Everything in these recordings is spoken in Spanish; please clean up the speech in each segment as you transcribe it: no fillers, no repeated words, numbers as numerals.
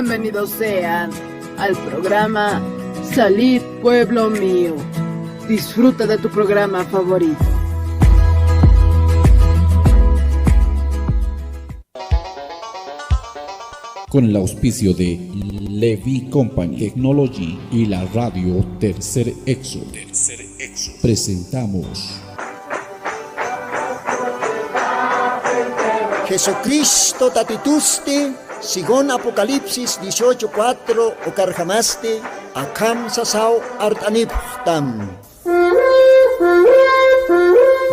Bienvenidos sean al programa Salid Pueblo Mío. Disfruta de tu programa favorito. Con el auspicio de Levi Company Technology y la radio Tercer Exo, presentamos Jesucristo tatituste, sigon Apocalipsis 18:4 o carjamaste, akam sasao artaniptam.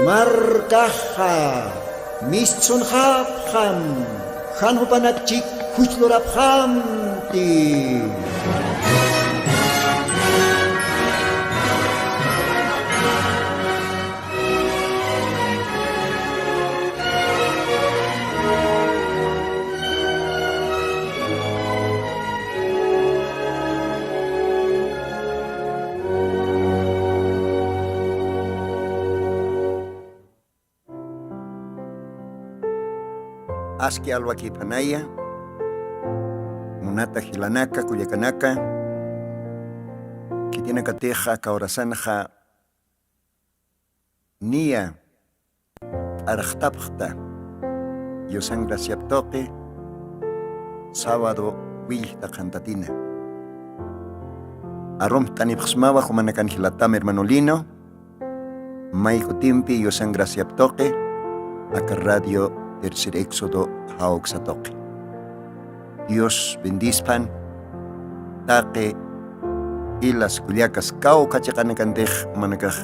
Markaha, mistsun hapham, hanhupanakchik huchloraphamti. Aski alwaki panaya, munata hilanaka, kuyakanaka, kitina kateja, kaorasanja, nia, archtapjta, yosan graciaptoque, sábado, wilta cantatina. Arom tanipxmawa, humanakan hilatam hermanolino, maiko timpi, yosan graciaptoque, acá radio Tercer Éxodo Haoxatoque. Dios bendispan, taque y las culiacas cao cachacanacantej manacaj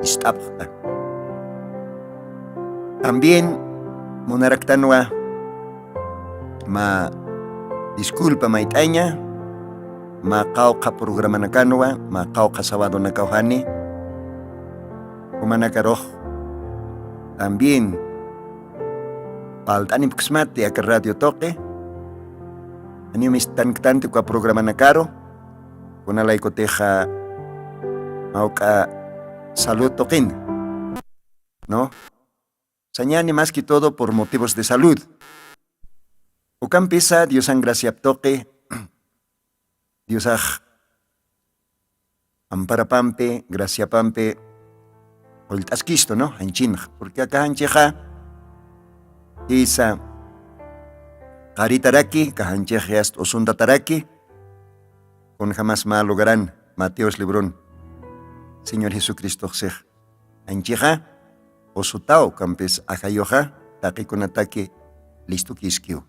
istapta. También monaractanua ma disculpa maitaña, ma cauca programa nacanua, ma cauca sábado nakauhani, humanacaroj. También paltani pksmati ak radio toque ani mistan tanto ka programa nakaro kuna lay koteja mauka salud toquin, no sañani más que todo por motivos de salud. Ukan pisa diosan gracia toque diosaj ampara pampe gracia pampe oltasquisto, no anchin porque acá ancheja Isa Karitaraki, Kahanchejeast Osundataraki, con jamás mal lograrán Mateos Librón, Señor Jesucristo Sej, Ancheja, Osutao, Campes Ajayoja, Taki con ataque, listo Kiskio.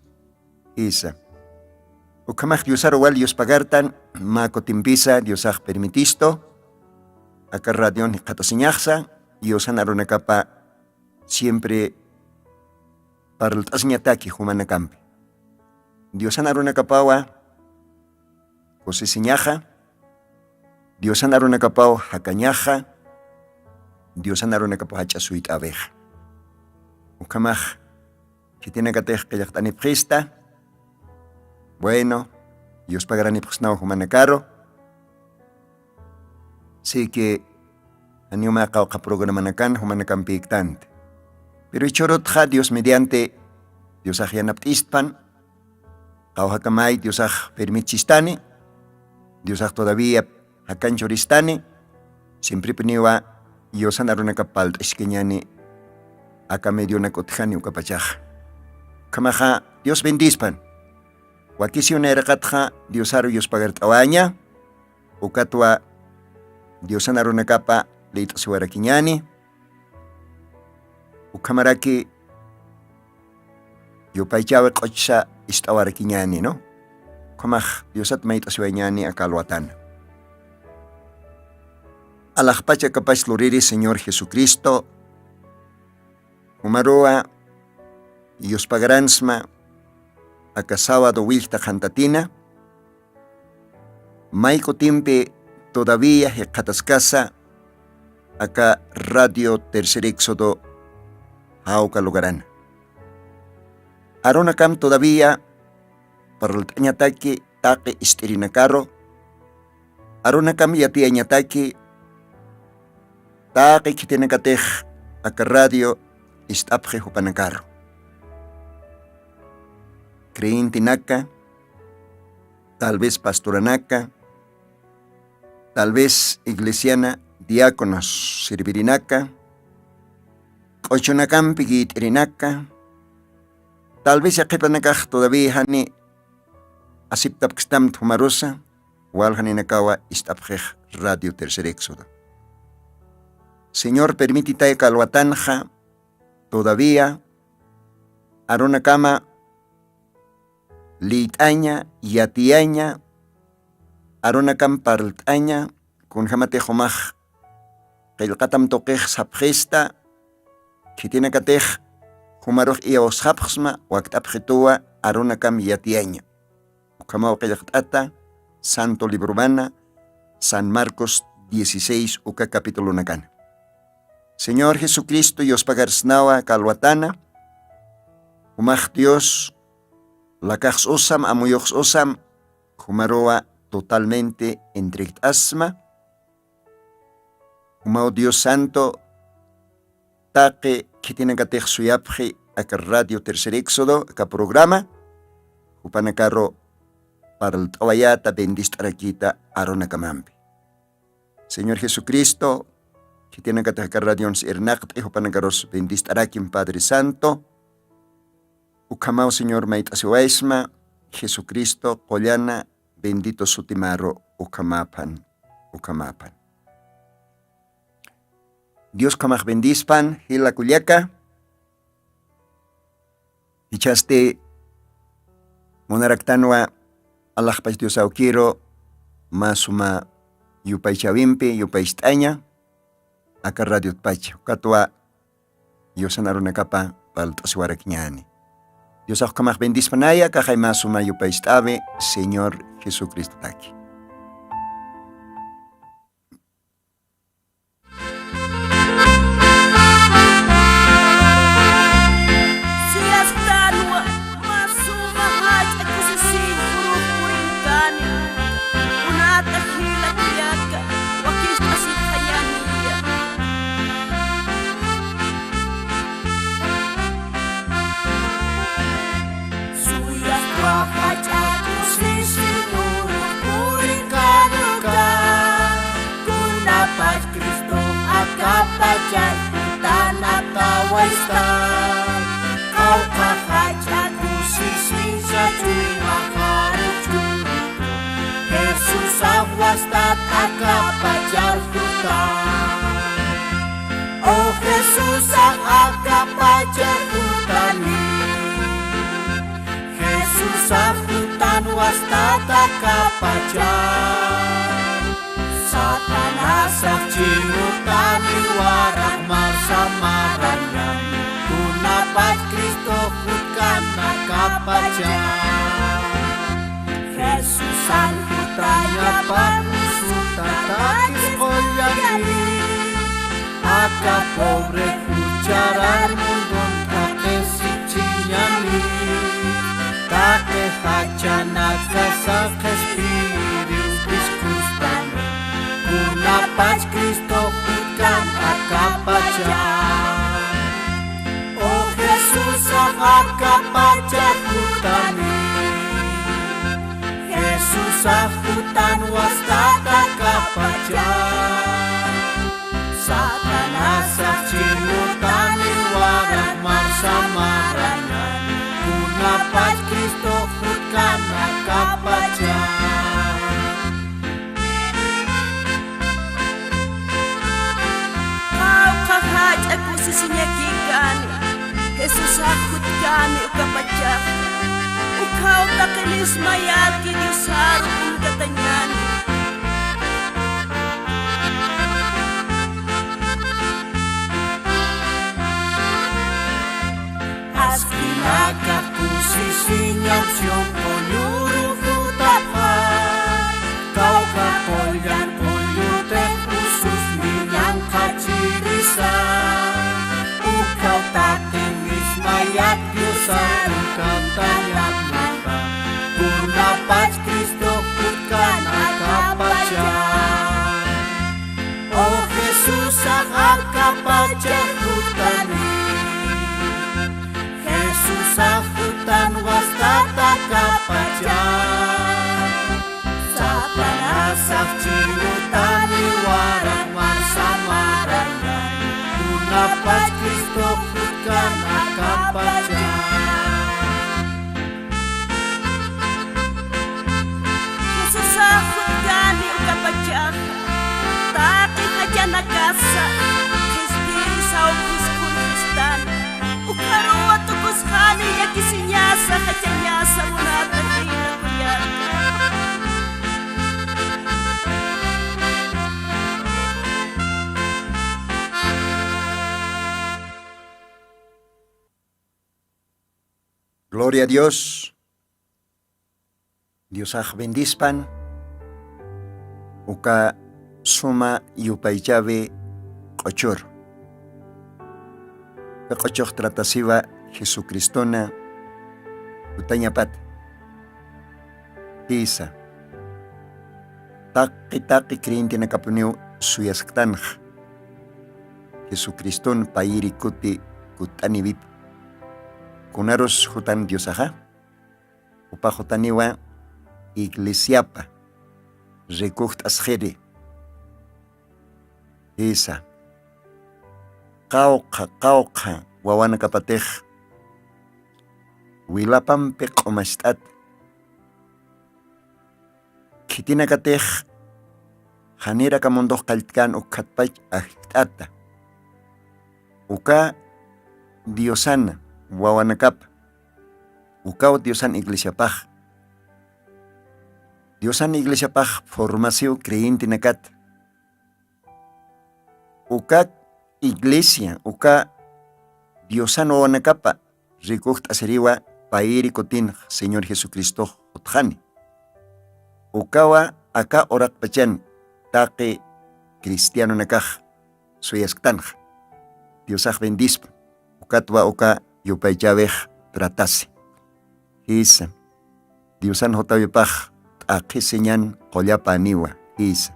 Isa Ukamach Diosar igual Dios pagartan, Mako Timpisa, Diosaj permitisto, acá radión Katosiñaxa, Diosan Aronacapa, siempre para el tasñataki humanacampi. Diosan aruna kapawa kosisiñaja, Diosan aruna kapao hakañaja, Diosan aruna kapao hachasuit abeja. Ukamaj, que tiene que tener que yactani presta, bueno, Dios pagará ni presnao humanacaro, sí que aniuma kao programa nakan humanacampi ictante. Pero ichorotja Dios mediante Dios ajianaptistpan, kauhakamay Dios permitistani, Dios todavía hakanchoristani, siempre peniwa Dios anaruna kapalt esqueñani acá medio nakotjani ukapachaj. Kamaja Dios bendispan, wakisi una erakatja Dios aru Dios pagartawaña, ukatwa Dios anaruna kapa leitasuarakiñani, Ukamaraki yupaychawe qocha istawarakiñani, no? Kamaj Diosat mait aswañani akalwatan. Alajpacha kapach luriri Señor Jesucristo, Umaroa Dios pagaransma akasábado wilta jantatina, Maiko timpe todavía hekatascasa acá radio Tercer Éxodo Hauka lugaran. Aronakam todavía para el tañataki taque isterinacaro. Aronakam yati añataki taque kitenacatej acá radio istapje hupanacaro. Crein tinaka tal vez pastoranaca, tal vez iglesiana, diáconos sirvirinaca, ochonakampi gitirinaca, tal vez yaqipanakaj todavía hani asiptapkstam humarosa, walhaninakawa istapjej Radio Tercer Éxodo. Señor, permítite calwatanja todavía aronakama litaña yatiaña aronakam parltaña kun jamate jomaj qilqatam toqej sapjesta kitinakatej humaroj iawsjapjsma waktapjetua aronakam yatiaña ukama qilqtata Santo Libro Urbana San Marcos 16 uka capítulo nakan. Señor Jesucristo Dios pagarsnawa kalwatana humaj Dios lakajs osam amuyox osam humaroa totalmente entregt asma humao Dios Santo taque que tiene que tener su yapje a Radio Tercer Éxodo a programa upanacarro para el tawayata bendistraquita arona camampi. Señor Jesucristo, que tiene que tener radios irnakt upanacaros bendistraquim Padre Santo, ukamao Señor mait asiwaisma, Jesucristo, collana, bendito sutimaro, ukamapan. Dios kamaj bendispan, hila kuliaka, ichaste monaraktanwa, Allah pas Dios aukiro, masuma yupay chavimpi, yupay istaña, aka radio pacho, katwa, yosanaro nakapa, paltosiwarak ñani. Dios kamaj bendispanaya, kajay masuma yupay istave, Señor Jesucristo taki. Kapajan tanah kawaistan kau kahajan usisi sajui maharuju Jesus awastat akapajar hutan oh Jesus akapajar hutani Jesus hutan wastat akapajar Satanas cinutan warak marsamarannya Kunapat Kristo putkan nakapajan Jesusan putanya panusutan takis kolyani Aka pobre kucaran mundon take sicinyani Take hajanat kasak espirius diskustan Kunapat Kristo putkan akapajan Oh Jesus akapajan hutani Jesus hutan wastat akapajan Satanas cinutani warak marsamarannya Kunapat Kristo putkan akapajan Kahaj aku sisinyagikan Jesus akutkan ukapajak Ukau takinis mayat kini sarung katanyan Askinakaku sisinyam siyong ponyuruh hutapan Kau kapolyan polyutek usus minyang kacirisan Ukau tak tingis mayat Diosan kantanyat mata Kunapat Kristo putkan akapajan Oh Jesus akapajan hutani Jesus hutan wastat akapajan Sakchino tani warang marsamaraya Unapas Kristo kutkan akapacha Susahut kani ukapacha Taki haja nakasa Kristi saukus kunistan Ukarua tukus khani yakisinyasa hachanyasa munatan hina kuyaka Gloria a Dios. Dios bendispan. Uka suma yupaychabe qochor. Ka qochoq tratasiva Jesucristona utañapat. Isa. Taki kriinti nakapuniu suyasktanja. Jesucriston pairi kuti kutanibit. Kunaros hutan Diosaja, upa hutaniwa iglesiapa, recogt asjere. Esa. Kauka, wawana kapatej. Wilapam pekomastat. Kitina katej. Hanera kamondoh kaltkan ukatpach ahtata. Uka Diosana. Wawanakap ukaw Diosan iglesia paj formasio creyente nakat uka iglesia uka Diosan wawanakapa rikukt aseriwa pairi kotin Señor Jesucristo utjani ukawa aka orak pachan taqi cristiano nakaj suyasktanja Diosaj bendispa ukatwa uka yupaychabej tratase. Isa. Diosan hotawipaj akiseñan qollapa aniwa. Isa.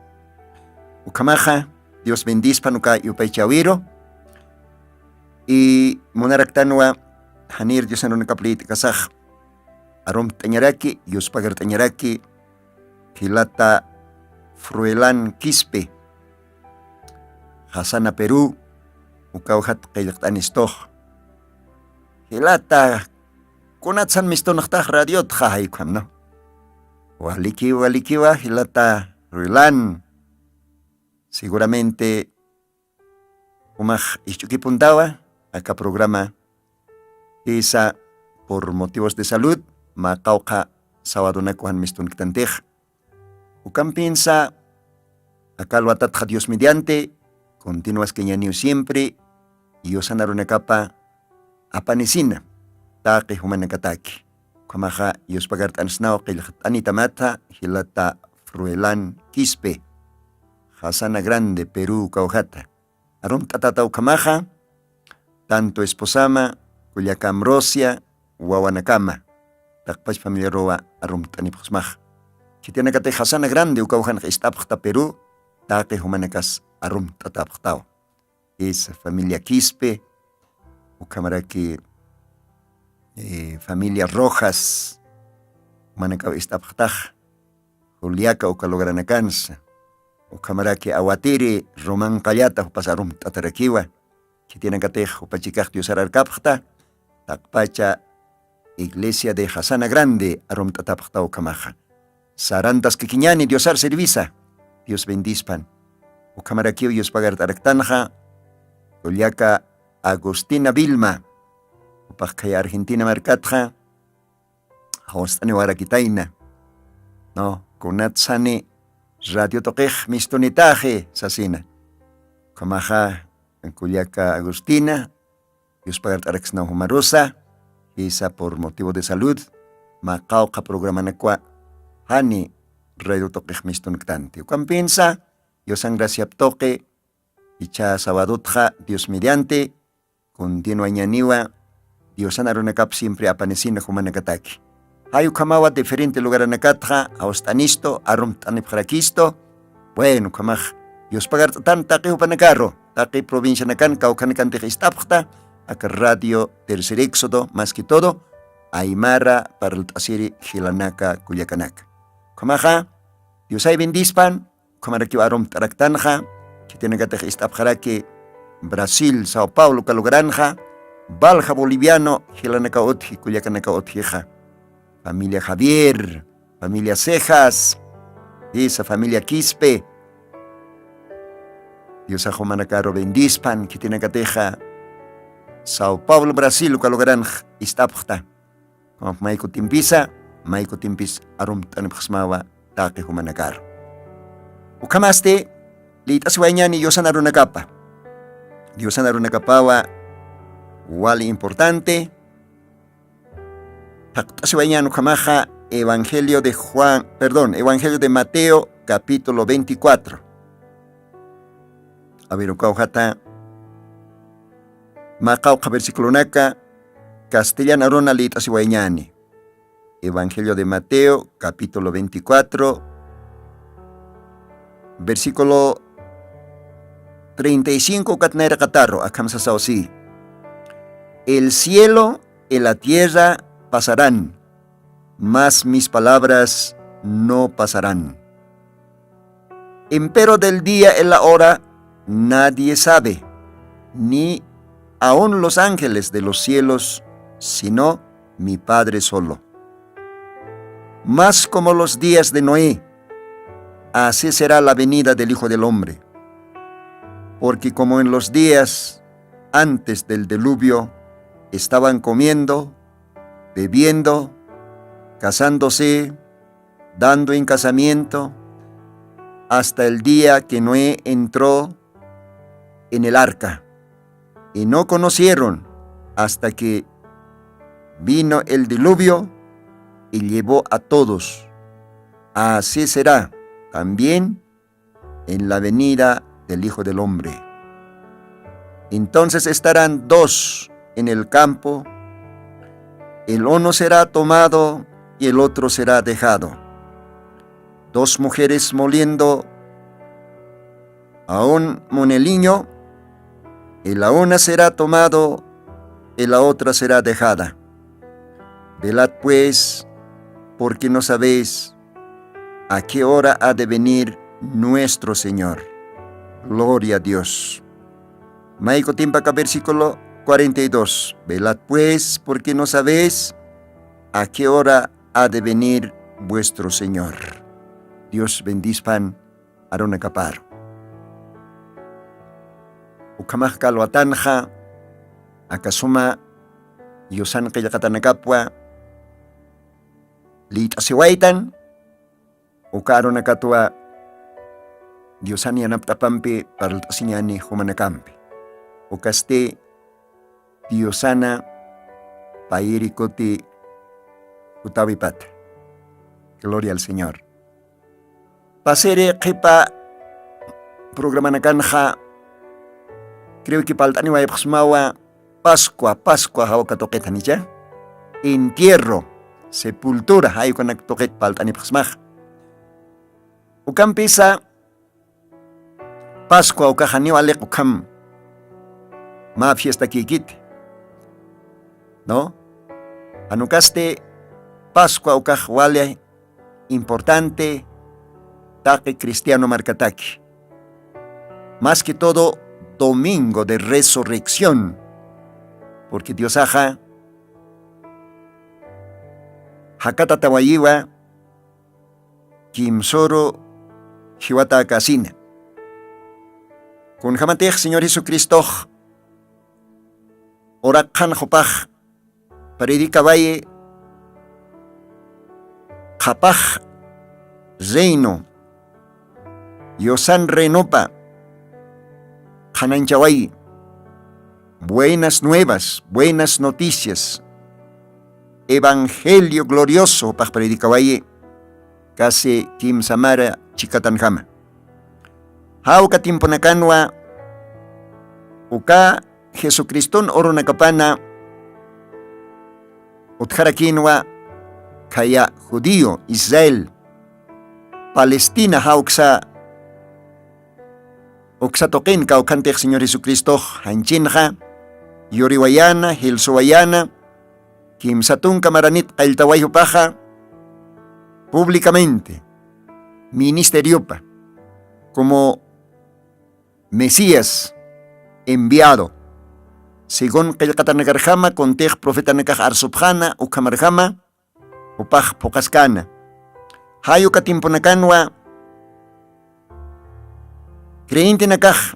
Ukamaja, Dios bendispan uka yupaychawiro. Y monaraktanwa hanir Diosan unakaplit kasaj. Arom tañaraki, yuspagar tañaraki. Hilata Fruelan Quispe. Hasana Perú. Ukawhat qaylaqtan istoj. Hilata kunatsan mistonajtaj radiot jahaykam, no? Walikiwa, hilata ruilan. Seguramente umaj ichukipuntawa, acá programa esa por motivos de salud, makauka sawadonakuhan mistonktantej. Ukam piensa, acá lo atatja Dios mediante, continuas que ñaniu siempre, y osanarunakapa apanisina taqi humanakataki kamaja yospagart ansnao qilqat anitamata hilata Fruelan Quispe Hasana Grande Perú Caujata arum tatatau kamaja tanto esposama Culiaca Ambrosia Wawanakama taqpach familia roa arum tanipusmaj chitianakate Hasana Grande ukaujan istapjta Perú taqi humanakas arum tatapjtao es familia Quispe Ukamaraki familia Rojas manakaw istapjtaj Juliaca ukalogranakansa Ukamaraki Awatiri Román Callata pasarum tatarakiwa chitianakatej upachikaj diosararkapjta takpacha iglesia de Hasana Grande arum tatapjta ukamaja sarantas kikiñani diosar servisa Dios bendispan Ukamaraki diospagar taraktanja Juliaca Agustina Vilma upakaya Argentina markatja hawstani warakitaina no kunatsani radio toqej mistonitaje sasina kamaja Culiaca Agustina yuspagar araxna humarosa isa por motivo de salud maqauqa programa nakwa hani radio toqej mistontante ukampensa yosan gracia toque icha sabadutja Dios mediante continua ñaniwa Diosan arunakap siempre apanecina humanakataki. Hayu kamawa diferente lugar anakatja, austanisto, arum tanipjarakisto. Bueno, kamaj, Dios pagar tan taqi hupanakaro, taqi provincia nakan, kaukanakan tejistapjta, acá radio Tercer Éxodo, más que todo, Aymara para el Tasiri Gilanaka Culiacanaca. Kamaja, Dios ay bendispan, kamaraki arom taraktanja, que tiene que istapjaraki Brasil, Sao Paulo, Calogranja, Balja Boliviano, Gilanaka Otji, Culiacanaka Otjija. Familia Javier, familia Cejas, esa familia Quispe. Dios ajomanacaro bendispan, que tiene que teja Sao Paulo, Brasil, Calogranja, istapjta. Como Maiko Timpis, arum tanipxmawa, take humanacaro. Ukamaste, litaswañani yosanaro nakapa. Diosanaro nakapawa, wali importante. Taktaswañano kamaja, Evangelio de Mateo, capítulo 24. A ver, ukauhata, Makauka versículo naka, castellano rona litaswañani. Evangelio de Mateo, capítulo 24, versículo 35 katnaira katarro, akamsa sausi. El cielo y la tierra pasarán, mas mis palabras no pasarán. Empero del día y la hora nadie sabe, ni aun los ángeles de los cielos, sino mi Padre solo. Mas como los días de Noé, así será la venida del Hijo del Hombre. Porque como en los días antes del diluvio estaban comiendo, bebiendo, casándose, dando en casamiento, hasta el día que Noé entró en el arca, y no conocieron hasta que vino el diluvio y llevó a todos. Así será también en la venida del Hijo del Hombre. Entonces estarán dos en el campo, el uno será tomado y el otro será dejado. Dos mujeres moliendo a un moneliño, y la una será tomado y la otra será dejada. Velad pues, porque no sabéis a qué hora ha de venir nuestro Señor. Gloria a Dios. Maiko Timpaca, versículo 42. Velad pues, porque no sabéis a qué hora ha de venir vuestro Señor. Dios bendispan arona caparo. Ukamaj kalwatanja, akasuma, yosan kayakatanakapwa, litasiwaitan, ukarona katua, Diosani anaptapampi paraltasiñani humanakampi. Ukaste Diosana pairikoti utavipat. Gloria al Señor. Pasere kipa programa nakanja. Creo que paltani wa ipxmawa Pascua hawakatoqetanicha. Entierro, sepultura hayukanaktoqet paltani ipxmaj. Ukampisa Pascua ukajaniw alek ukam ma fiesta kikit, ¿no? Anukaste Pascua ukaj wale importante take cristiano markataki. Más que todo domingo de resurrección, porque Dios aja hakata tawayiwa kimsoro hiwata kasina. Kun hamatech Señor Jesucristo orakan hopaj paridika valle kapaj reino yosan renopa hananchawai buenas nuevas, buenas noticias, evangelio glorioso paj paridika valle casi kim samara chikatanjama. Hauka timponakanwa uka Jesucriston oro nakapana utharakinwa kaya judío Israel Palestina hauksa uksa toquen kaukante Señor Jesucristo hanchinja yoriwayana hilsuwayana kimsatun kamaranit qailtawayhu paja públicamente ministeriopa, como Mesías enviado, según qillqatanakarjama contej profeta nakaj arsubjana ukamarjama upaj pokaskana. Hayo katimpunakanwa creyente nakaj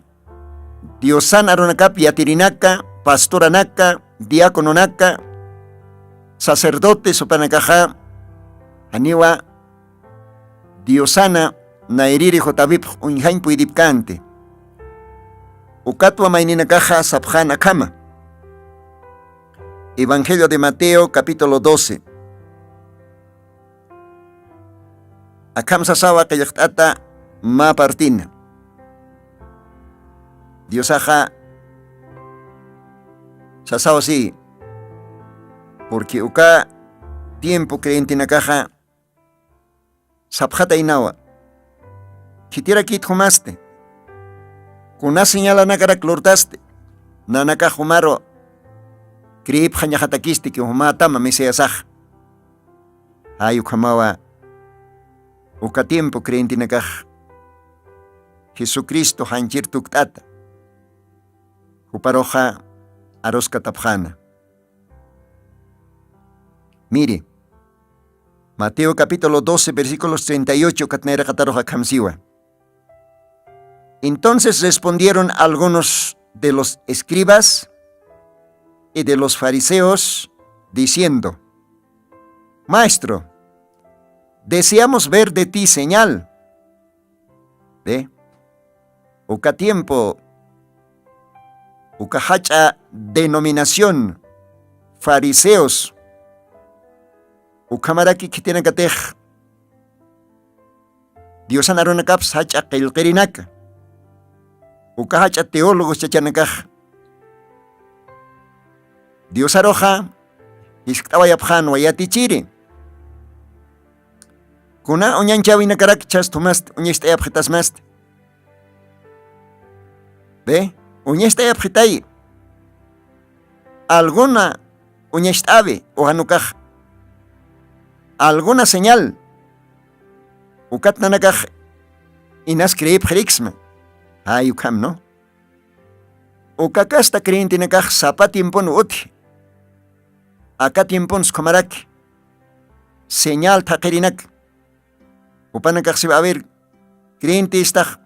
diosana aronakap yatirinaka, pastoranaka, diacononaka, sacerdote sopanakaja aniwa diosana nairiri jotabip unjain puidipkante. Ukatwa maininakaja sapjana kama. Evangelio de Mateo capítulo 12. Akam sasawa kayaktata ma partina. Diosaja sasawa sí. Porque uka tiempo creyente nakaja sapjata inawa. Kitira kit humaste. Kuna señala nakara clortaste. Nanaka humaro. Kriip hanyahatakiste que humatama meseasaj. Ayu kamawa. Uka tiempo creyente nakaj. Jesucristo hanchir tuktata. Uparoja aroska tapjana. Mire, Mateo capítulo 12, versículos 38, katnera kataroja kamsiwa. Entonces respondieron algunos de los escribas y de los fariseos, diciendo: Maestro, deseamos ver de ti señal. ¿Ve? Uka tiempo, uka hacha denominación, fariseos, ukamaraki kitinakatej, Diosan aronakaps hacha qilqirinaka. Ukahacha teólogos chachanakaj. Dios aroja, iskawayapjan wayatichiri. Kuna onyanchawi nakarak chastumast, unyestayapjitasmast. ¿Ve? Unyestayapjitay. Alguna unyestabe o hanukaj. Alguna señal. Ukatnanakaj inaskreip jriksma. Ayukam, ¿no? Ukakasta creyente nakaj zapatimpon uti. Acá tiempon skomarak. Señal takerinak. Upanakaj se va a ver. Creyente está.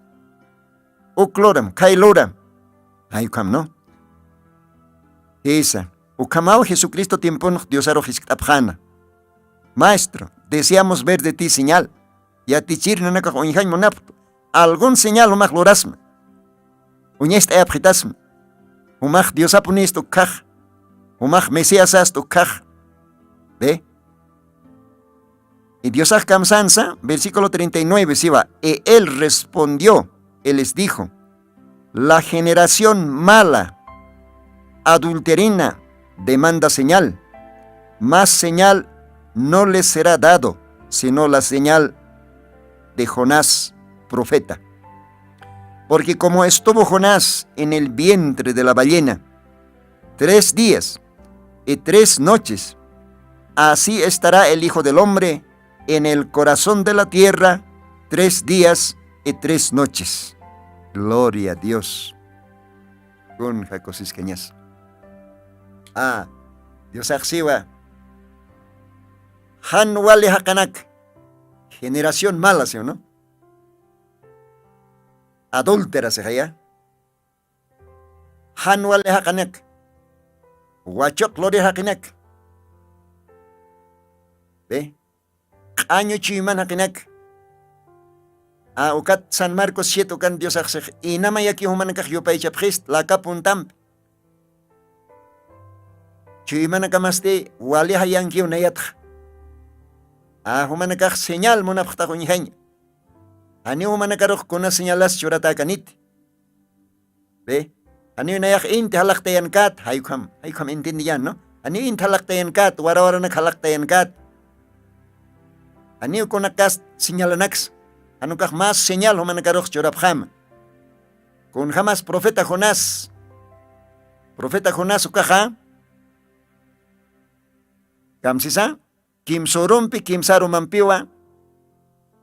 Ukloram, kailoram. Ayukam, ¿no? Esa. Ukamao Jesucristo tiempon Dios arojisktapjana. Maestro, deseamos ver de ti señal. Ya tichir nanakaj onjay monap. Algún señal umaj lorasma. Uñesta apritasma. Umaj Dios apunis tu kaj. Umaj Mesías tu kaj. ¿Ve? Y Dios kamsansa, versículo 39, si va. Y él respondió, él les dijo: la generación mala, adulterina, demanda señal. Más señal no les será dado, sino la señal de Jonás, profeta. Porque como estuvo Jonás en el vientre de la ballena 3 días y 3 noches, así estará el Hijo del Hombre en el corazón de la tierra 3 días y 3 noches. Gloria a Dios. Con Jacosis Cañas. Dios axiva. Han wale hakanak. Generación mala, ¿sí o no? Adúltera se haya. Han wale hakanak. Huachok lori hakanak. ¿Ve? Año chiman hakinak. Ukat San Marcos 7 ukan Dios aksej. Inama yaki humanakaj yopaychapjist la kapuntamp. Chimanakamaste wali hayanki unayatj. Humanakaj señal monapjta hunyañ. Ani humanakaroj kuna señalas churatakanit. ¿Ve? Ani unayak inti halaktayan kat. Hayukam intindiyan, ¿no? Ani inti halaktayan kat. Warawaranak halaktayan kat. Ani ukunakas señalanax. Anukaj más señal humanakaroj churapjam. Kun jamás profeta Jonás. Profeta Jonás ukaja. Kamsisa. Kim sorumpi, kim sarumampiwa.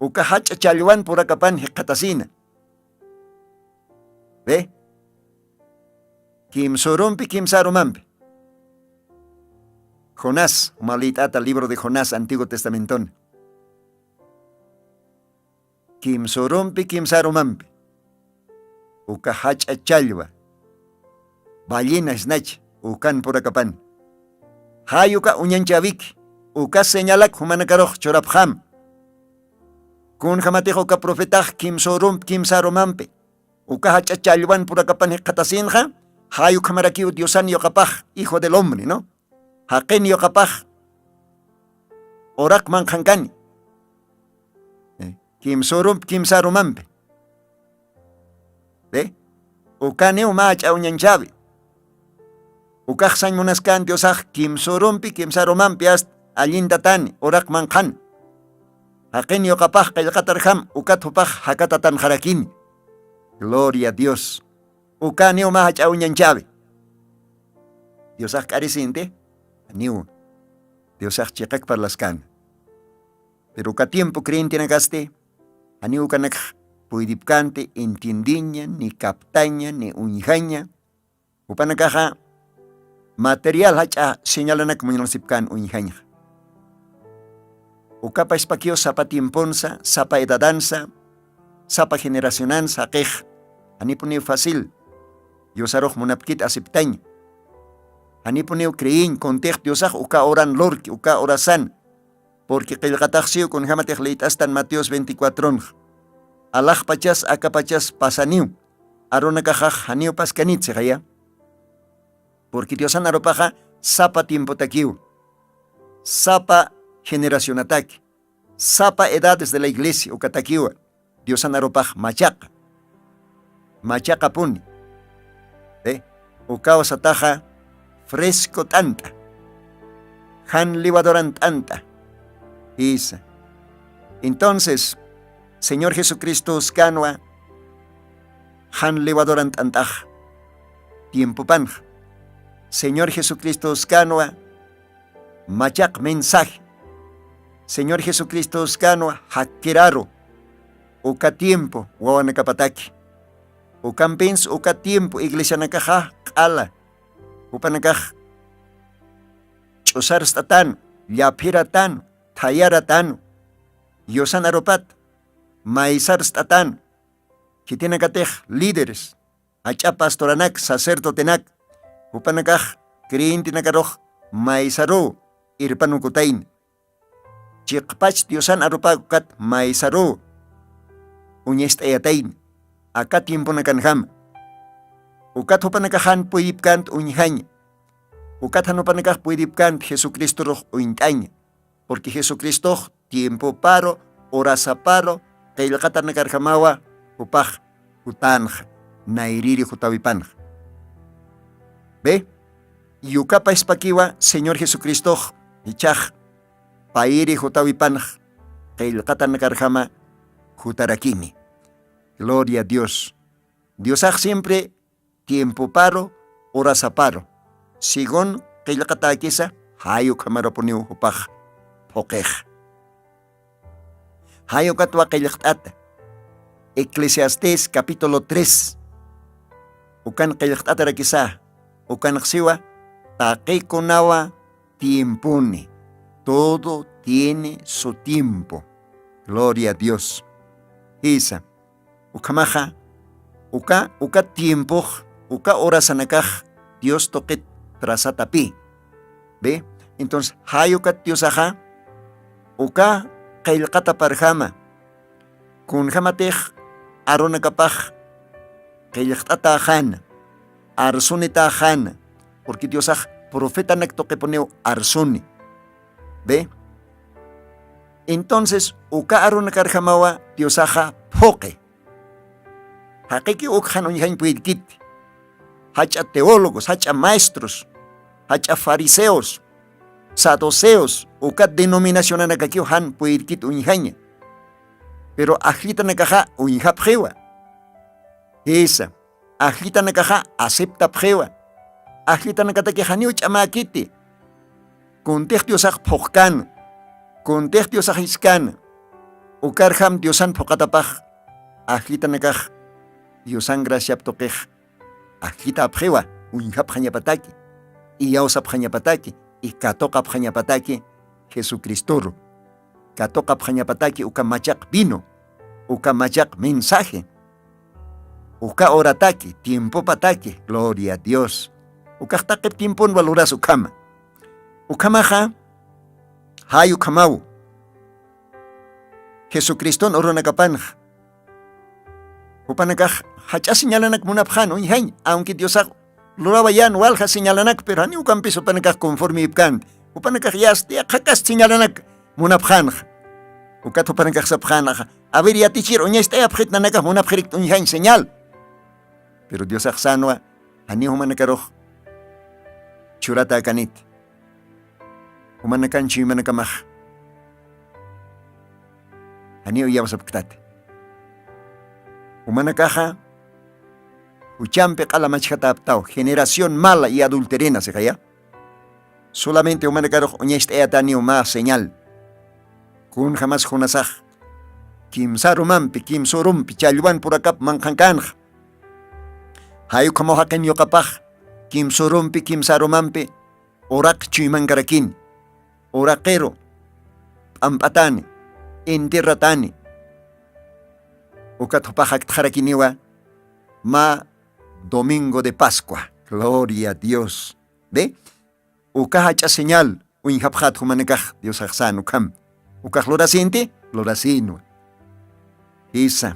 uka hacha chalwan purakapan hiqatasina. Ve? Kimsurumpi kimsarumampi. Jonás, malitata libro de Jonás, Antiguo Testamento. Kimsurumpi kimsarumampi. Uka hacha chalwa. Ballena snach, ukan purakapan. Hayuka unyanchavik, uka señalak humanakaroh chorapjam. Kun jamatejo ka profetaj kimsurumpi kimsarumampi. Uka hacha chalwan purakapan hiqatasinja. Hayu kamarakiu Diosan yokapaj, hijo del hombre, ¿no? Haken yokapaj. Orak manjankani. Kimsurumpi kimsarumampi. ¿Ve? Ukaneu macha unyanchavi. Ukaj san munaskan Diosaj kimsurumpi kimsarumampi hasta allintatani orak manjan. Haken yokapaj kayakatarjam ukatupaj hakatatan jarakini. Gloria a Dios. Ukaneu macha unyanchavi. Diosaj karisinte. Aniu. Diosaj chekak parlaskan. Pero uka tiempo creyente nagaste. Aniu kanak puidipkante entiendiña, ni captaña, ni unjaña. Upanakaja material hacha señalanak munasipkan unjaña. Ukapa espakio sapa tiemponsa, sapa edadansa, sapa generacionansa, quej. Anipuni fácil. Diosaroj munapkit aceptaña. Anipuni creín contej Diosaj uka oran lorki, uka orasan. Porque qilqataxio con jamatej leitastan Mateos 24. Alaj pachas akapachas pasaniu. Aronakajaj haniu paskanitse gaya. Porque Diosan aropaja sapa tiempo takiu. Sapa generación ataque. Sapa edades de la iglesia ukatakiwa. Diosan aropaj machaca. Machaca puni. Ukawas ataja fresco tanta. Han livadoran tanta. Isa. Entonces, Señor Jesucristo scanua han livadoran tanta. Tiempo pan. Señor Jesucristo scanua machak mensaje. Señor Jesucristo scanua hakiraro. Uka tiempo wawanakapataki. Ukampins uka tiempo iglesia nakaja kala. Upanakaj chusar statan, yapiratan, tayaratan. Yosan aropat, maizar statan. Kitinakatej líderes. Acha pastoranak, sacerdotenak. Upanakaj kriintinakaroh, maizaro, irpanukutain. Chikpach Diosan aropakat maizaro. Unyestayatain. Akat tiempo nakanjam. Ukat hupanakajan puidipkant unjaña. Ukat hanupanakaj puidipkant Jesucristo roh uintaña. Porque Jesucristo tiempo paro, orasa paro, kailakatan nakarjamawa, upaj, utanja, nairiri hutawipanj. ¿Ve? Y ukapa espakiwa, Señor Jesucristo, ichaj, pairi hutawipanj, kailakatan nakarjama, hutarakini. Gloria a Dios. Dios siempre tiempo paro, horas a paro. Sigon kailakatakisa, hayo kamaraponiu hupaj, pokej. Hayo katwa kailakata. Eclesiastés capítulo 3. Ukan kailakata rakisa. Ukan ksiwa, taquikunawa tiempuni. Todo tiene su tiempo. Gloria a Dios. Isa. Ukamaja, uka tiempo, uka orasanakaj, Dios toquet trasatapi. ¿Ve? Entonces, hayukat Dios aja, uka kailkata parjama, kun jamatej aronakapaj, kailkata ajana, arsunita ajana, porque Dios aj, profeta nak toqueponeo arsuni. ¿Ve? Entonces, uka aronakarjamawa, Dios aja, poke. Hakiki ukhan unyain puidkit. Hacha teólogos, hacha maestros, hacha fariseos, saduceos, ukat denominación anakakio han puidkit unyain. Pero ajlita nakaja unyhap jewa. Esa, ajlita nakaja acepta jewa. Ajlita nakataki haniuch amakiti. Contextio sag pokkan, contextio sag iskan. Ukarham Diosan pokatapaj ajita nakaj Diosan gracia toquej ajita apjewa uinjap jañapataki y yausap jañapataki y katokap jañapataki Jesucristo katokap jañapataki uka machak vino uka machak mensaje uka orataki tiempo pataki gloria a Dios uka takip tiempo valoras ukama ukamaja hayu kamau Jesucristo oronakapanj upanakaj hacha señalanak munapjano y aunque Dios loraba yan walja señalanak pero ani ukampis upanakaj conforme ipkan upanakaj yasti akakas señalanak munapjanj ukat upanakaj sapjanaj a ver ya tichir oñesta apjet nanakaj munapjerik unhain señal pero Dios sanwa ani humanakaroj churata kanit humanakan chimanakamaj ani uyabas apktate humanakaja uchampe qalamachkata aptao generación mala y adulterena se calla solamente humanakaroj oñesta atani uma señal kun jamás hunasaj kimsarumampi kimsurumpi chalwan purakap manqankanj hayu como haken yoqapaj kimsurumpi kimsarumampi orak chuymankarakin orakero ampatani enterratani ukatupajak tjarakiniwa ma domingo de Pascua gloria a Dios ve ukahacha señal uinjapjat humanekaj Dios ajsan ukam ukaj lorasinti lorasino isa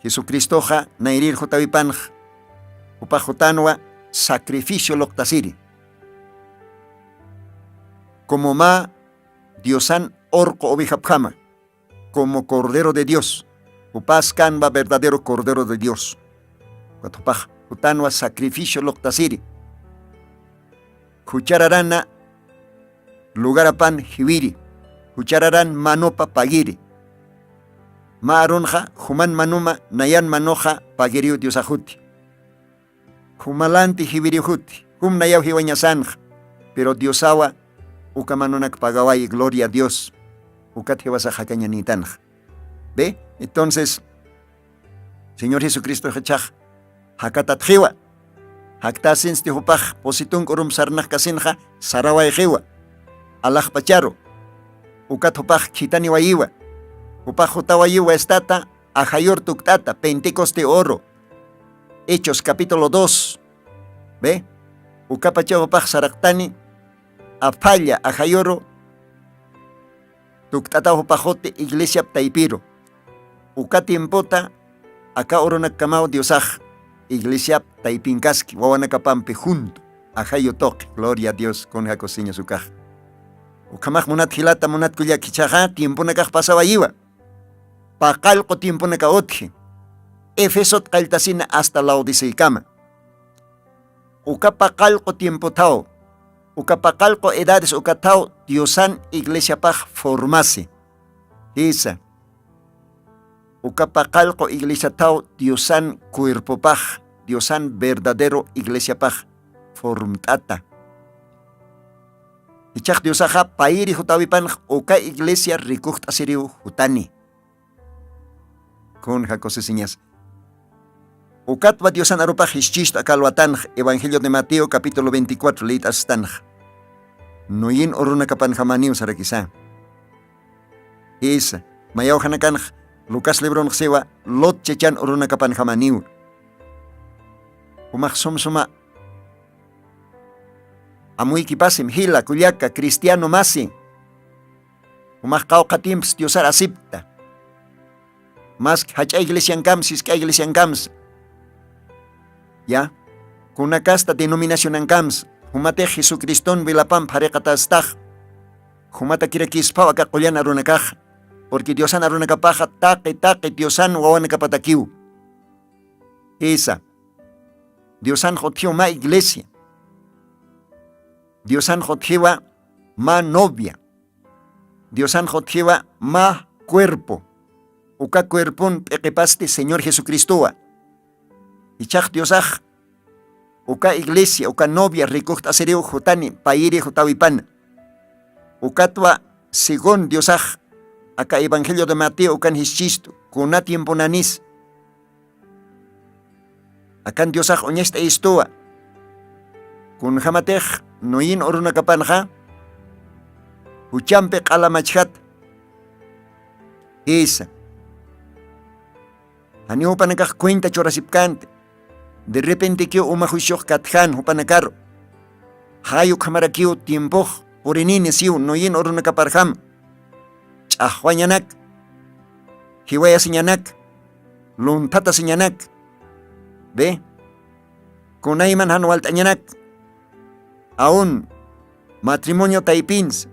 Jesucristoja nairir jotavipanj upajotanwa sacrificio loktasiri como ma Diosan orco ovejapjama como Cordero de Dios upaskan va verdadero Cordero de Dios Watopaj utanwa sacrificio loktasiri kuchararana lugarapan hibiri kuchararan manopa pagiri maaronja human manuma nayan manoja pagiriu Diosajuti humalanti hibirijuti hum nayaw hiwañasanja pero Diosawa ukamanonak pagaway gloria a Dios ukat hiwasa jacañanitanj ve entonces Señor Jesucristo hachaj hakatat hiwa haktasins tihupaj positun urum sarnaj kasinja saraway hiwa alaj pacharo ukat hupaj kitani wayiwa upaj hutawayiwa estata ajayor tuktata Pentecoste oro Hechos capítulo 2 ve ukapacha hupaj saraktani afalla ajayoro tuktata hupajote iglesia taipiro ukatiempota acá oronak kamao Diosaj iglesia taipinkaski wawanakapampe junto ajayo toque gloria a Dios con jacosiña sukaj ukamaj munat hilata munat kuya kichaja tiempo nakaj pasaba iba paqalqo tiempo naka otje Efesot qaltasina hasta la Odisea kama ukapaqalqo tiempo tao ukapaqalqo edades ukatao Diosan iglesia paj formase isa ukapaqalqo iglesia tao Diosan cuerpo paj Diosan verdadero iglesia paj formtata ichaq Diosaja pairi hutawipan uka iglesia rikuht asiriu hutani con jacosesiñas ukatwa Diosan arupa hischista kalwatanj Evangelio de Mateo capítulo 24 leit astanj noyin oruna kapan jamaniu sarakisa isa mayaw hanakanj Lucas libron sewa lot chechan oruna kapan jamaniu umaj somsoma amuy kipasim hila kulyaka cristiano masi umaj qawqatimps Diosar asipta mas hacha iglesian kams iska iglesian kams ya kuna casta denominación kams humate Jesucriston vilapam pareqatastaj humata kirakispa waka qoyan arunakaj porque Diosan arunakapaja taqe Diosan wawanakapatakiu esa Diosan jotio ma iglesia Diosan jotjewa ma novia Diosan jotjewa ma cuerpo uka cuerpon peqepaste Señor Jesucristoa ichaq Diosaj uka iglesia uka novia rikuqta aseriu jutani pairi jutawipan ukatwa según Diosaj acá Evangelio de Mateo kan hischistu, kuna tiempo nanis. Akan Diosaj oñesta istua. Kun hamatej noin oruna kapanja. Huchampe qalamachhat. Esa. Hani hupanakaj cuenta chorasipkante. De repente kio umahuishoj katjan hupanakaro. Hayu kamarakio tiempo purinini siu noin oruna kaparjam. Chahwañanak. Hiwaya siñanak. Luntata siñanak. Ve. Kunayman hanualtañanak. Aún matrimonio taipins.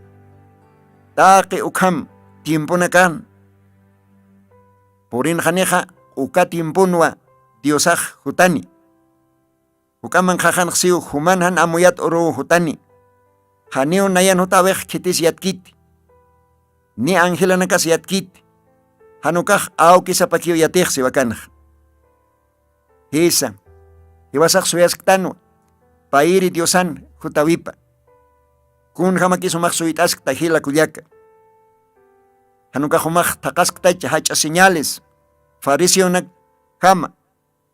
Taque ukam tiempo nakan. Purin haneja uka tiempunwa Diosaj hutani. Ukaman jajan siu humanhan amuyat uru hutani. Haneo nayan hutawech kitis yatkit. Ni Ángela nakas yatkit. Hanukaj auki sapakio yatej siwakanaj. Esa. Iwasak suyasktano. Pairi Diosan hutawipa. Kun hamakisumak suyitask tajila kuyaka. Hanukajumak takasktacha hacha señales. Farisionak hama.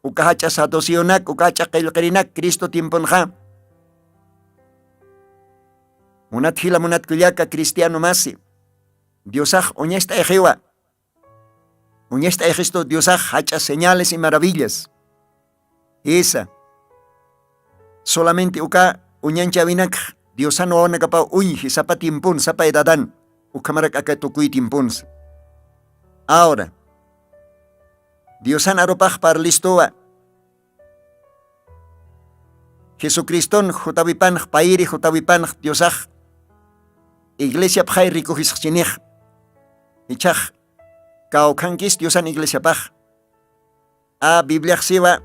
Uka hacha sadosionak, uka hacha kailkarinak, Cristo tiemponja. Munat hila munat kuyaka cristiano masi. Diosaj oñesta ejewa. Oñesta ejesto Diosaj hacha señales y maravillas. Esa. Solamente uka uñancha vinak Diosano ona kapa uy sapa timpun sapa edadan. Ukamarak aka tukui timpuns. Ahora. Diosan aropaj parlistoa. Jesucriston jutavipan pairi jutavipan Diosaj. Iglesia pjai rikujis chinej. Ichaj. Kaukankis Diosan iglesia paj. A Biblia siva.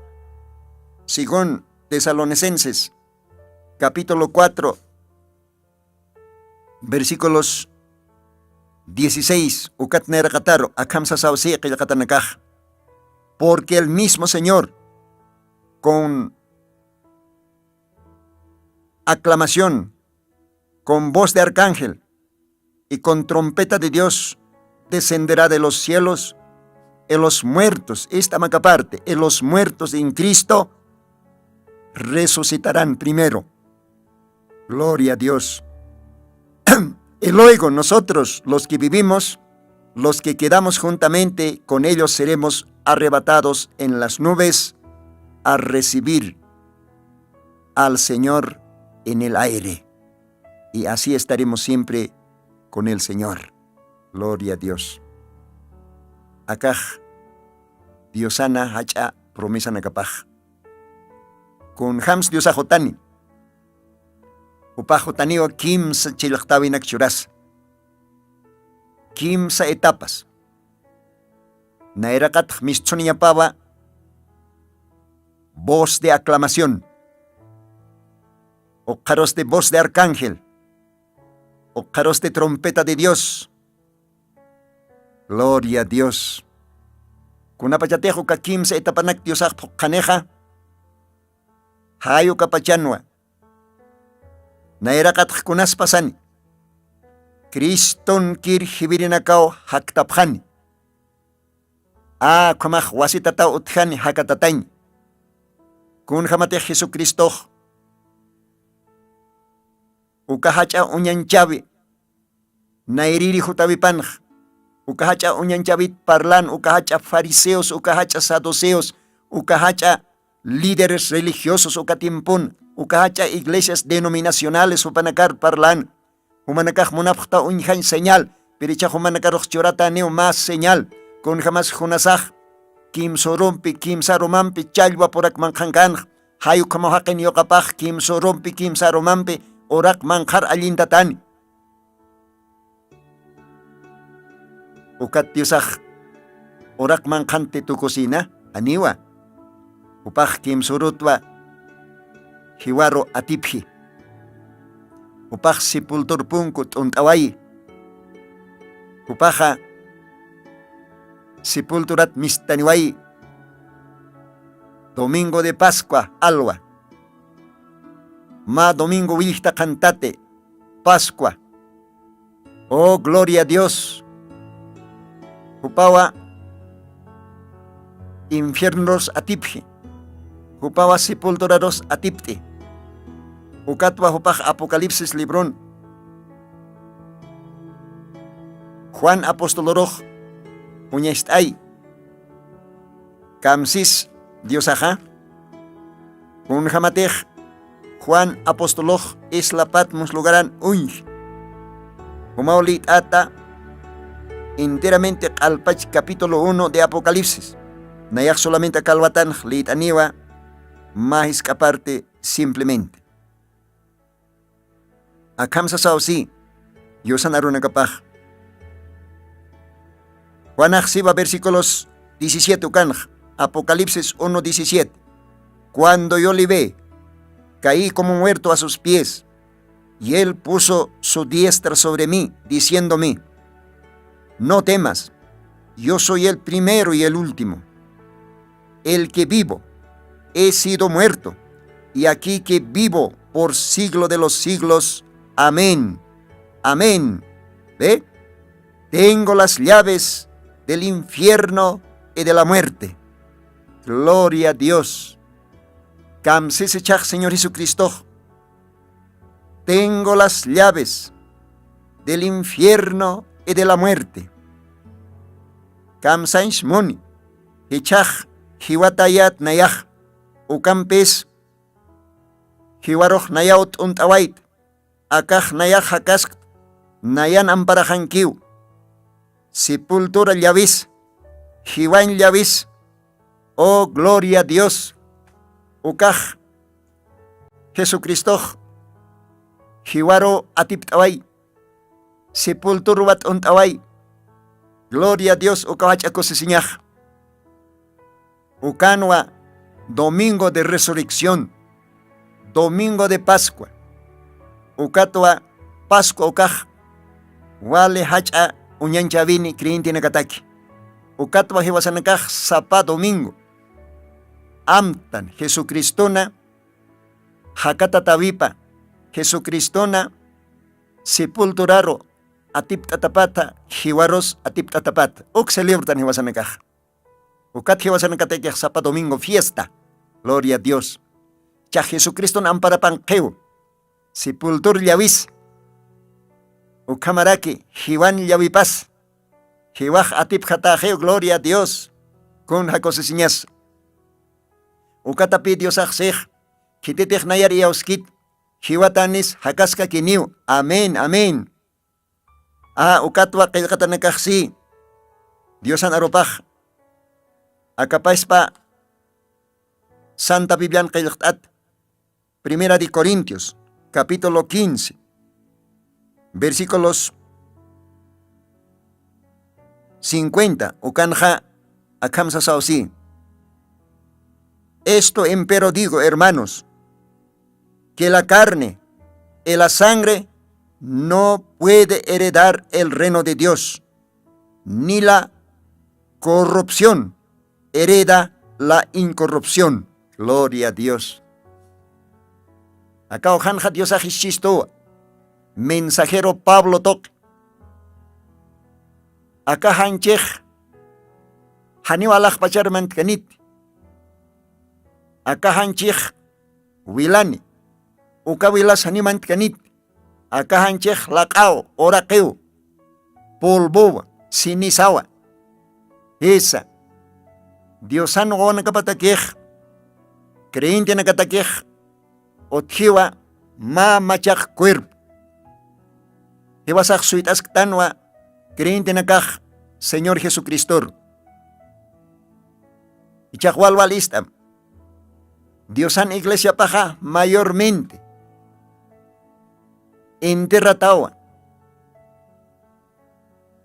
Según Tesalonicenses, capítulo 4, versículos 16, ukatner kataro, akamsa sausi katanakaj. Porque el mismo Señor, con aclamación, con voz de arcángel y con trompeta de Dios, descenderá de los cielos, en los muertos, esta macaparte, en los muertos en Cristo, resucitarán primero. Gloria a Dios. Y luego nosotros, los que vivimos, los que quedamos juntamente con ellos, seremos arrebatados en las nubes a recibir al Señor en el aire. Y así estaremos siempre con el Señor. Gloria a Dios. Acá, Diosana hacha promesa nakapaj. Con hams Diosa jotani. Upajotaniwa kimsa chilaktawinak churas. Kimsa etapas. Naerakat mischoniapaba. Voz de aclamación. O caros de voz de arcángel. O caros de trompeta de Dios. Gloria a Dios. Kunapachatejo ka kimsa etapanak Diosa kaneja. Hayo kapachanwa. Nairakat kunas pasani. Kriston kir hibirinakaw haktapjani. Kamaj wasitata utjani hakatatañ. Kun jamate Jesucristo. Ukahacha unyanchavi. Nairiri jutavipanj. Ukahacha unyanchavit parlan. Ukahacha fariseos. Ukahacha saduceos. Ukahacha líderes religiosos ukatimpun, ukahacha iglesias denominacionales upanakar parlan, humanakaj munapjta unjan señal, pericha humanakar chorata neo más señal, con jamás junasaj, kim sorompi, kim saromampi, chalwa porak manjankan, hayu kamohaken yokapaj, kim sorompi, kim saromampi, orak manjar alintatani. Ukat diosaj, orak manjante tu cocina, aniwa. Upaj kim surutwa hiwaro atiphi. Upaj sepultur punkut untawai. Upaja sepulturat mistaniwai. Domingo de Pascua alwa. Ma domingo wilta cantate Pascua. Oh gloria a Dios. Hupawa infiernos atipje. Hupawa sepulturaros atipte. Ukatwa hupaj Apocalipsis libron. Juan apostoloroj uñestay. Kamsis Diosaja. Unjamatej Juan apostoloj islapat muslugaran unj. Humaulit ata enteramente alpach capítulo 1 de Apocalipsis. Nayak solamente calvatan lit aniwa más aparte simplemente. Akam sasawsi yosan aruna kapaj. Juan siba versículos 17 ukanj. Apocalipsis 1:17. Cuando yo le vi, caí como muerto a sus pies, y él puso su diestra sobre mí, diciéndome: no temas, yo soy el primero y el último, el que vivo. He sido muerto, y aquí que vivo por siglo de los siglos. Amén. Amén. ¿Ve? Tengo las llaves del infierno y de la muerte. Gloria a Dios. Kamsesechach, Señor Jesucristo. Tengo las llaves del infierno y de la muerte. Kamsainsh moni. Hechach hiwatayat nayach. Ukampes hiwaroch nayaut untawait. Akaj nayach hakask nayan amparajankiw. Sepultura llavis. Hiwan llavis. Oh, gloria a Dios. Ukaj Jesucristo Hiwaro atiptaway. Sepulturwat untaway. Gloria a Dios. Ukawach akosisiñaj. Ukanwa domingo de resurrección. Domingo de Pascua. Ukatwa Pascua ukaj. Wale hacha uñanchavini kriinti nakataki. Ukatwa hiwasanakaj sapa domingo. Amtan Jesucristona hakata tavipa. Jesucristona sepulturaro atiptatapata hiwaros atiptatapata. Uk celebrtan hiwasanakaj. Ukat hiwasanakateki sapa domingo fiesta. Gloria a Dios. Cha Jesucristo amparapanqeu. Sepultur llavis. Ukamaraki hiwan llavipas. Hiwaj atipjatajeu. Gloria a Dios. Kun hakosisiñas. Ukatapi Dios aksej. Kititej nayar iauskit. Hiwatanis hakaska kiniu. Amén, amén. Ukatwa kailkatanakaksi. Diosan aropaj. Akapaispa Santa Biblia kailkat. Primera de Corintios, capítulo 15, versículos 50. Ukanja akamsa sausi. Esto empero digo, hermanos, que la carne y la sangre no puede heredar el reino de Dios, ni la corrupción hereda la incorrupción. Gloria a Dios. Acá ojanja Dios ajichisto. Mensajero Pablo tok. Acá hanchej. Haniwalaj pacharmant kanit. Acá hanchej. Wilani. Uka wilas hanimant kanit. Acá hanchej lakao. Orakeu. Polbo. Sinisawa. Esa. Diosano o nakapatakej. Creyente nakatakej. Otjiwa ma machak cuerpo. Hiwasak suitas tanwa. Creyente nakaj. Señor Jesucristo. Ichakwalwal istam. Diosan iglesia paja mayormente. Enterratawa.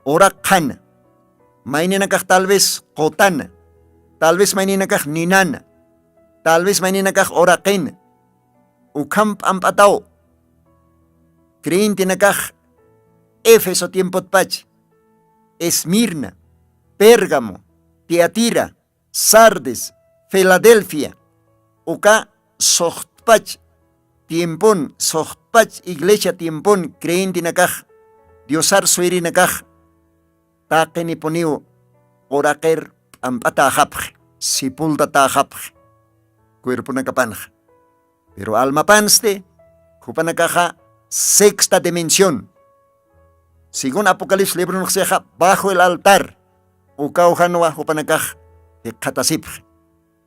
Orakana. Maininakaj tal vez kotana. Tal vez maininakaj ninana. Tal vez maininakaj orakena. Ukamp ampatao. Creyente nakaj. Éfeso tiempot pach. Esmirna. Pérgamo. Tiatira. Sardes. Filadelfia. Uka sohtpach. Tiempon. Sohtpach iglesia tiempon. Creyente nakaj. Diosar suiri nakaj. Taken iponiu oraqer ampatajapj, sipultatajapj, cuerpo nakapanj. Pero alma panste, jupanakaja sexta dimensión. Según Apocalipsis libro no seja, bajo el altar, ukaujanwa jupanakaj, katasipj,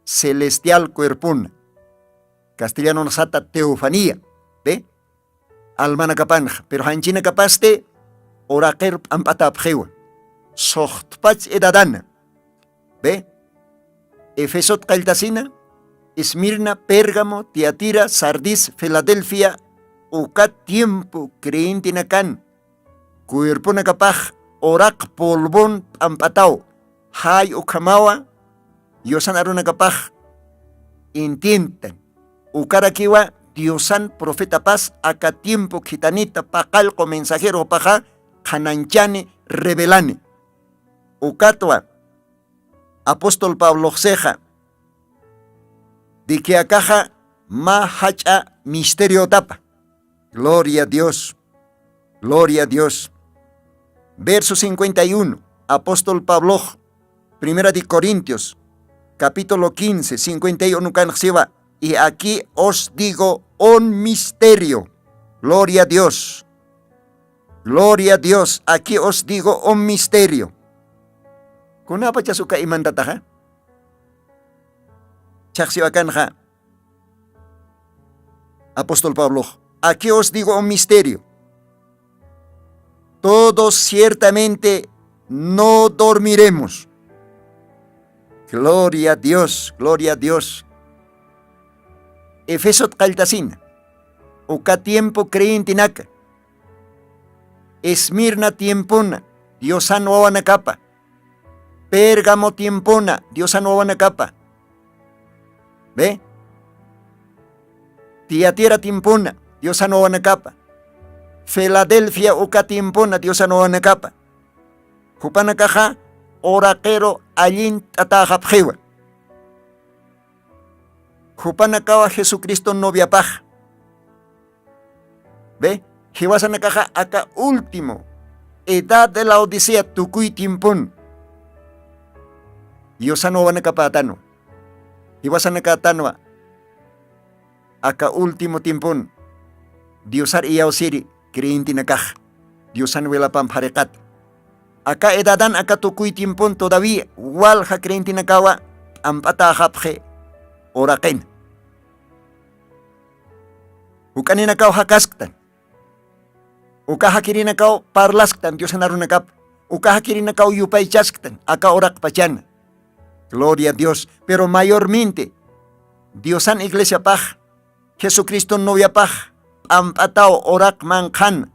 celestial cuerpun. Castellano nasata teofanía, ¿ve? Alma nakapanj, pero hanchina kapaste, oraqer ampatapjewa. Sohtpach edadana, ¿ve? Efesot Caltasina, Esmirna, Pérgamo, Tiatira, Sardis, Filadelfia, uka tiempo creintinakan, cuerpo nakapaj, orak polvon ampatao, hay ukamawa, Diosan arunakapaj, entiendan, ukarakiwa, Diosan profeta paz, aka tiempo gitanita, pakalco mensajero paja, hananchane, rebelane, ukatwa, apóstol Pablo Ceja, de que acaja ma hacha misterio tapa. Gloria a Dios, gloria a Dios. Verso 51, apóstol Pablo, primera de Corintios, capítulo 15, 51, canxiva, y aquí os digo un misterio. Gloria a Dios, gloria a Dios, aquí os digo un misterio. Kunapa chasuka imandataja? Chaxiwakanja, apóstol Pablo, aquí os digo un misterio. Todos ciertamente no dormiremos. Gloria a Dios, gloria a Dios. Efesot Caltasina, uka tiempo creintinaka. Esmirna tiempona, Diosan owanakapa. Pérgamo tiempona, Diosan owanakapa. ¿Ve? Tiatira tiempona, Diosan owanakapa. Filadelfia uka tiempona, Diosan owanakapa. Jupanakaja, oraqero allin tatajapjewa. Jupanakawa Jesucristo novia paja. ¿Ve? Jiwasanakaja acá último. Edad de la Odisea tukuy tiempon. Diosan owanakapatano. Jiwasanakatanwa. Acá último tiempon. Diosar iyausiri creintinakaj. Diosan welapam harekat. Acá edadan acá tukuy tiempon todavía walja creintinakawa ampatajapje oraqen. Ukaninakaw hakasktan. Ukahakirinakaw parlasktan Diosan arunakap. Ukahakirinakaw yupaychasktan acá orak pachana. Gloria a Dios, pero mayormente Diosan iglesia paj, Jesucristo novia paj, ampatao orak manjan,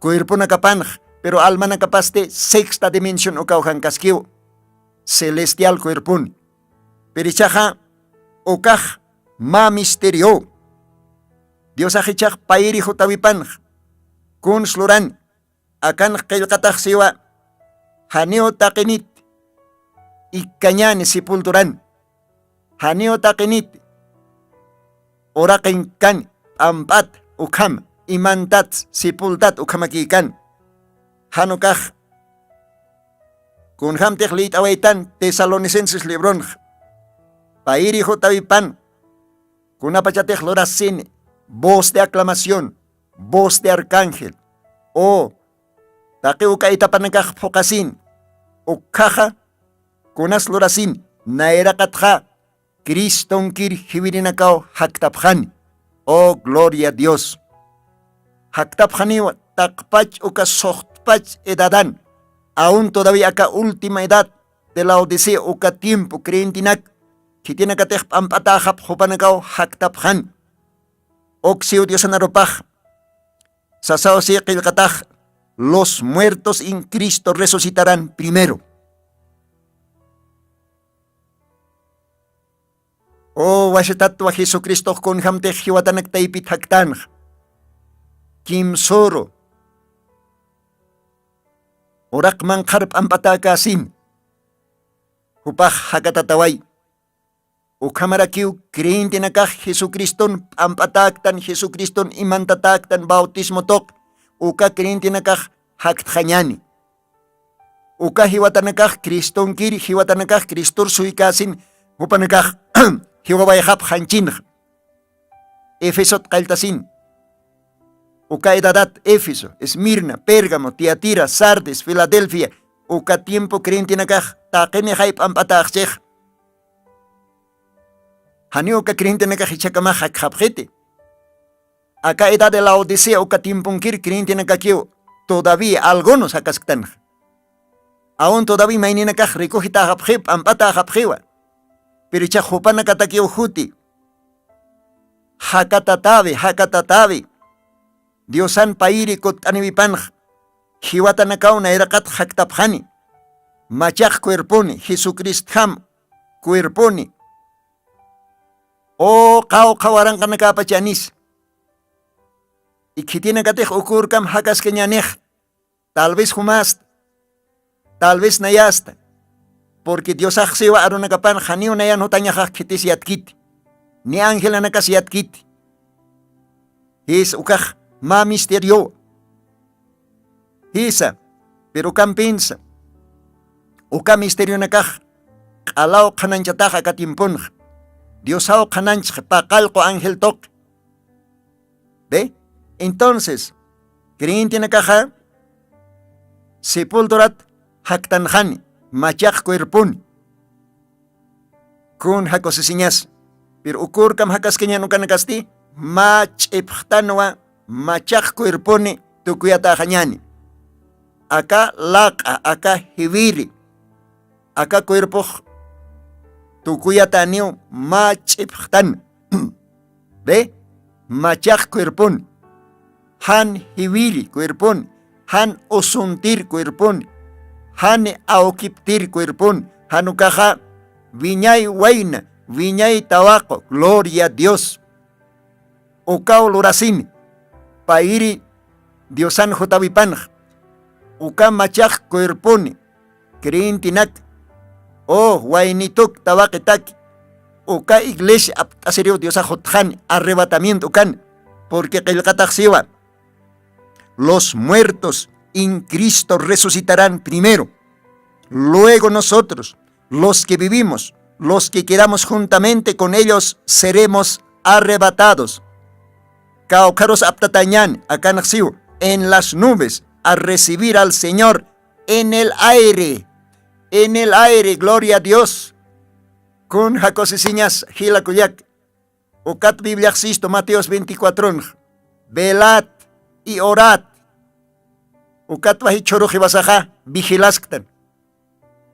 cuerpo nakapanj, pero alma nakapaste sexta dimensión ukaujan kaskiw, celestial cuerpun. Perichaja ukaj ma misterio. Dios ajichaj pairi jotawipanj, kun sluran, akan qilqataj siwa, haneo taqinit, ikanyani sepulturan, haneo taqinit, oraqin kan, ampat, ukam, imantat, sepultat, ukamakikan, hanukaj, kun hamtej lit awaitan, Tesalonicenses libron, pairi jotawipan, kun apachatej lorasin, voz de aclamación, voz de arcángel, o taqi uka itapanakaj fokasin, ukaja, kunas lorasin, naerakatja, Criston kir hibirinakao haktapjan, oh gloria a Dios. Haktapjaniwa takpach uka sohtpach edadan, aún todavía acá última edad de la Odisea uka tiempo creintinak, kitinakatej ampatajap jupanakao haktapjan. Oxio Diosan aropaj, sasao si qilqataj, los muertos en Cristo resucitarán primero. O washatatwa Jesucristo con hamtej hiwatanak taipit haktanj. Kim soro. Orak man karp ampatakasin. Hupaj hakatataway. Ukamarakiw creintinakaj Jesucriston ampataktan Jesucriston imantataktan bautismo tok. Uka creintinakaj haktjanyani. uka hiwatanakaj Kristonkiri hiwatanakaj Kristur suikasin upanakaj hiwabayajap hanchinj Efesot qaltasin uka edadat Éfeso, Esmirna, Pérgamo, Tiatira, Sardes, Filadelfia, uka tiempo creentinakaj taqeni hayp ampatajchej hani uka creentinakaj ichakamaj hakjapjete acá edad de la Odisea uka timpunkir creentinakakiu todavía algunos akasktan aún todavía maininakaj rikujitajapjip ampatajapjiwa pero icha jupanakatakiu juti hakatatavi Diosan pairi kot anivipanj hiwatanakauna erakat haktapjani machaj cuerponi Jesucristham cuerponi o qawaranqanakapachanis y kitinakatej ukurkam hakaskeñanej tal vez humasta tal vez nayasta porque Dios ajsiwa arunakapan janiu nayan hutañajaj kitis yatkiti ni ángel anakas yatkiti es ukaj ma misterio Isa pero kam pensa uka misterio nakaj q'alaw qananchataj akatimpunj Diosao qananchaj paqalqo ángel toq ¿ve? Entonces creentinakaja sepulturat haktanjani machaj cuerpuni kun hakosisiñas pero ukurkam hakaskeñan ukanakasti mach'ipjtanwa machaj cuerpuni tukuyatajañani acá laqa acá hibiri acá cuerpo tukuyataniu mach'ipjtan ¿ve? Machaj cuerpuni han hibiri cuerpuni han usuntir cuerpuni han aukiptir cuerpuni hanukaja viñay waina viñay tawaco gloria a Dios ukao lurasini pairi Diosan jotavipanj uka machaj cuerpuni creintinak o wainituk tawaqitaki uka iglesia aptasiriu Diosa jotjani arrebatamiento kan porque qillqataj siwa los muertos en Cristo resucitarán primero, luego nosotros, los que vivimos, los que quedamos juntamente con ellos, seremos arrebatados. Caucaros aptatañan, acá nació, en las nubes, a recibir al Señor en el aire, gloria a Dios. Con jacosisiñas, gila cuyac, ucat Biblia existo, Mateos 24, velad y orad. Ukatwahi choruji basaja vigilasktan.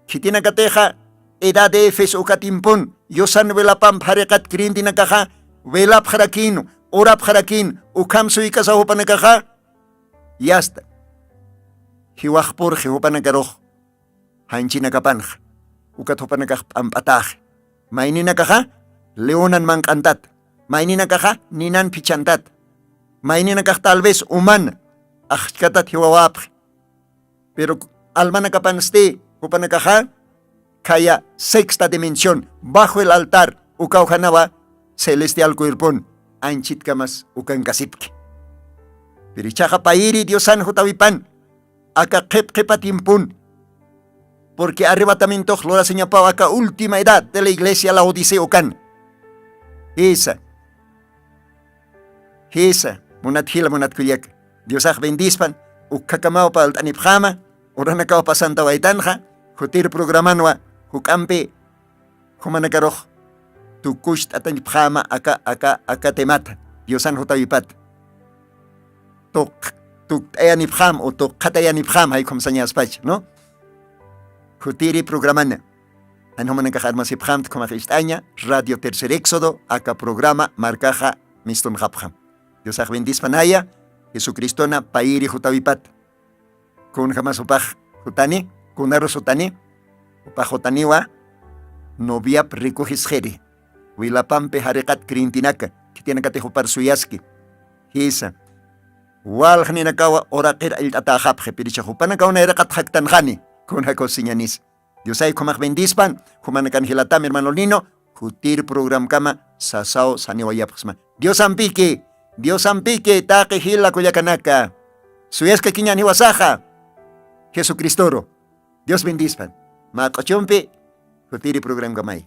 Kitina kateja edad de Éfeso ukatimpun yosan velapam harekat krindina kaja velap harakinu orap harakin ukam suikasa hupanakaja yasta. Hiwajpur hihupanakaroh hanchina kapanj ukat hupanakaj ampataj. Mainina kaja leonan mankantat. Mainina kaja ninan pichantat. Mainina kaj tal vez humana. Ajkatat hiwawap pero almanakapanste upanakaja kaya sexta dimensión bajo el altar ukauhanawa celestial cuerpon anchit kamas ukan kasipke pero chaja pairi Diosan jotavipan aka qepatimpun porque arrebatamiento lora señapao aka última edad de la iglesia la Odisea ukan esa munathila munatkuyak Diosaj bendispan, ukakamao pa altanipjama, uranakao pa Santa Waitanja, jutir programanwa, hukampe, humanakaroh, tukusht atanipjama aka temata, Diosan hutavipat. Tuk ayanipjam o tuk katayanipjam, hay como señas pach, ¿no? Jutiri programana. An humanakaj armasipjam, como istaña, Radio Tercer Éxodo, aka programa, marcaja, miston hapjam. Diosaj bendispan haya, Jesucristona pairi jutavipat kun jamás upaj jutani kun arroz jutani upaj jutaniwa noviap rikujisjeri wilapampe harekat krintinaka kitianakate jupar suyaski hisa waljaninakawa oraqir iltatahapje piricha jupanakauna erakat haktanjani kun jakosiñanis Diosay kumaj bendispan humanakan hilatam hermano Lino jutir program kama sasao saniwayapjsma Dios ampique, taque hila kuyakanaka. Suyesca quiñani wasaja. Jesucristoro. Dios bendispan. Ma kochompe, hutiri program gamay.